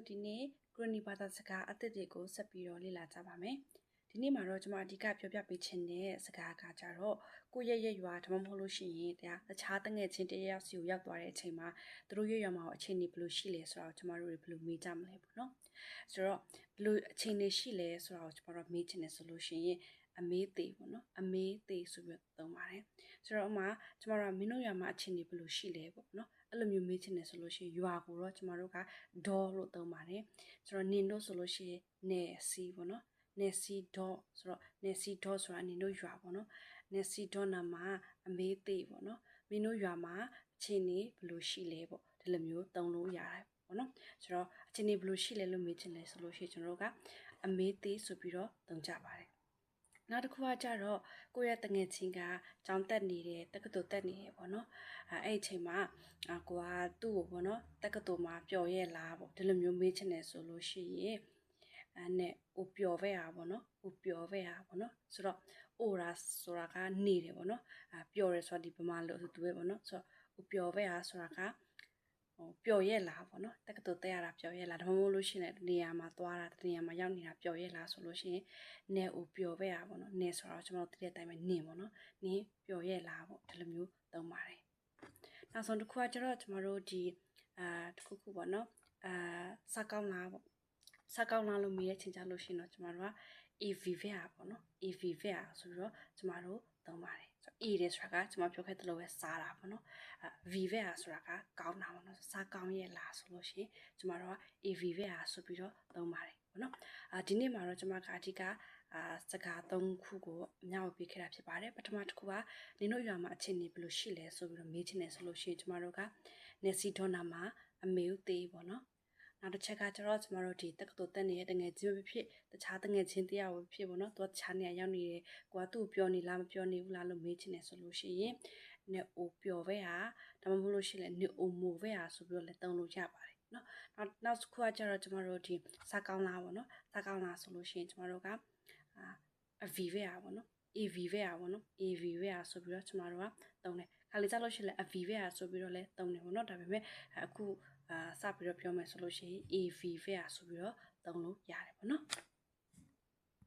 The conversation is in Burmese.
ဒီနေ့ခရိုနီဘာသာစကားအသစ်တွေကိုဆက်ပြီးတော့လေ့လာကြပါမယ်။ဒီနေ့မှာတော့ကျွန်မအဓိကပြောပြပေးချင်တဲ့စကားကကြတော့ကိုရဲ့ရွာဒါမှမဟုတ်လို့ရှိရင်တခြားတငယ်ချင်းတယောက်စီကိုရောက်သွားတဲ့အချိန်မှာသူတို့ရွာမှာအခြေအနေဘယ်လိုရှိလဲဆိုတော့ကျွန်မတို့ဘယ်လိုမေးကြမလဲပေါ့နော်။ဆိုတော့ဘယ်လိုအခြေအနေရှိလဲဆိုတော့ကျွန်တော်တို့မေးချင်တယ်ဆိုလို့ရှိရင်အမေးသေးပေါ့နော်အမေးသေးဆိုပြီးသုံးပါတယ်ဆိုတော့ဥမာကျွန်တော်တို့မင်းတို့ရွာမှာအခြေအနေဘယ်လိုရှိလဲပေါ့နော်အဲ့လိုမျိုးမေးချင်တယ်ဆိုလို့ရှိရင်ရွာကိုတော့ကျွန်တော်တို့ကဒေါ်လို့သုံးပါတယ်ဆိုတော့နင်တို့ဆိုလို့ရှိရင်နယ်စီပေါ့နော်နယ်စီဒေါ်ဆိုတော့နယ်စီဒေါ်ဆိုတာနင်တို့ရွာပေါ့နော်နယ်စီဒေါ်နာမှာအမေးသေးပေါ့နော်မင်းတို့ရွာမှာအခြေအနေဘယ်လိုရှိလဲပေါ့ဒီလိုမျိုးသုံးလို့ရတယ်ပေါ့နော်ဆိုတော့အခြေအနေဘယ်လိုရှိလဲလို့မေးချင်တယ်ဆိုလို့ရှိရင်ကျွန်တော်တို့ကအမေးသေးဆိုပြီးတော့သုံးကြပါတယ်နောက်တစ်ခုကကြတော့ကိုယ့်ရဲ့တငယ်ချင်းကကျောင်းတက်နေတယ်တက္ကသိုလ်တက်နေတယ်ပေါ့နော်အဲ့အချိန်မှာကိုကသူ့ကိုပေါ့နော်တက္ကသိုလ်မှာပျော်ရဲ့လားပေါ့ဒီလိုမျိုးမေးချင်တယ်ဆိုလို့ရှိရင်အဲ့နဲ့ဟိုပျော်ပဲ့ဟာပေါ့နော်ဟိုပျော်ပဲ့ဟာပေါ့နော်ဆိုတော့အိုရာဆိုတာကနေတယ်ပေါ့နော်ပျော်တယ်ဆိုတာဒီပမာလို့သူပဲပေါ့နော်ဆိုတော့ဟိုပျော်ပဲ့ဟာဆိုတာကပျော်ရဲ့လားပေါ့နော်တက္ကသိုလ်တက်ရတာပျော်ရဲ့လားဒါမှမဟုတ်လို့ရှိရင်နေရာမှာသွားတာနေရာမှာရောက်နေတာပျော်ရဲ့လားဆိုလို့ရှိရင်နေကိုပျော်ပဲ့ရပေါ့နော်နေဆိုတော့ကျွန်တော်တို့သိတဲ့အတိုင်းပဲနင်ပေါ့နော်နင်ပျော်ရဲ့လားပေါ့ဒီလိုမျိုးသုံးပါတယ်နောက်ဆုံးတစ်ခုကကျတော့ကျွန်တော်တို့ဒီတစ်ခုခုပေါ့နော်စကောင်းလားပေါ့စကောင်းလားလို့မေးတဲ့ချိန်ကြလို့ရှိရင်တော့ကျွန်တော်တို့က AV ပဲပေါ့နော် AV ပဲဆိုပြီးတော့ကျွန်တော်တို့သုံးပါတယ်ဆိုတော့ A တဲ့ဆိုတာကကျွန်မပြောခဲ့သလိုပဲစားတာပေါ့နော်V ပဲဆိုတာကကောင်းတာပေါ့နော်စားကောင်းရဲ့လားဆိုလို့ရှိရင်ကျွန်တော်တို့က AV ပဲဆိုပြီးတော့သုံးပါတယ်ပေါ့နော်ဒီနေ့မှာတော့ကျွန်မကအဓိကစကား၃ခုကိုအများကိုပေးခဲ့တာဖြစ်ပါတယ်ပထမတစ်ခုကနင်တို့ရွာမှာအခြေအနေဘယ်လိုရှိလဲဆိုပြီးတော့မေးချင်တယ်ဆိုလို့ရှိရင်ကျွန်တော်တို့ကနေစီဒေါနာမှာအမေဦးသေးပေါ့နော်နောက်တစ်ချက်ကကျတော့ကျမတို့ဒီတက္ကသိုလ်တက်နေတဲ့တငယ်ချင်းပဲဖြစ်တခြားတငယ်ချင်းတရားပဲဖြစ်ပေါ့နော်သူကတခြားနေရာရောက်နေတယ်ကိုကသူ့ကိုပြောနေလားမပြောနေဘူးလားလို့မေးချင်တယ်ဆိုလို့ရှိရင်နေအိုပြောပဲဟာဒါမှမဟုတ်လို့ရှိရင်နေအိုမိုပဲဟာဆိုပြီးတော့လည်းတုံးလို့ရပါတယ်နော်နောက်တစ်ခုကကျတော့ကျမတို့ဒီစားကောင်းလားပေါ့နော်စားကောင်းလားဆိုလို့ရှိရင်ကျမတို့ကအဗီပဲဟာပေါ့နော် AV ပဲဟာပေါ့နော် AV ပဲဟာဆိုပြီးတော့ကျမတို့ကတုံးတယ်ခါလေးကြလို့ရှိရင်လည်း AV ပဲဟာဆိုပြီးတော့လည်းတုံးတယ်ပေါ့နော်ဒါပေမဲ့အခုစပြီးတော့ပြောမယ်ဆိုလို့ရှိရင် AV ပဲဟာဆိုပြီးတော့သုံးလို့ရတယ်ပေါ့နော်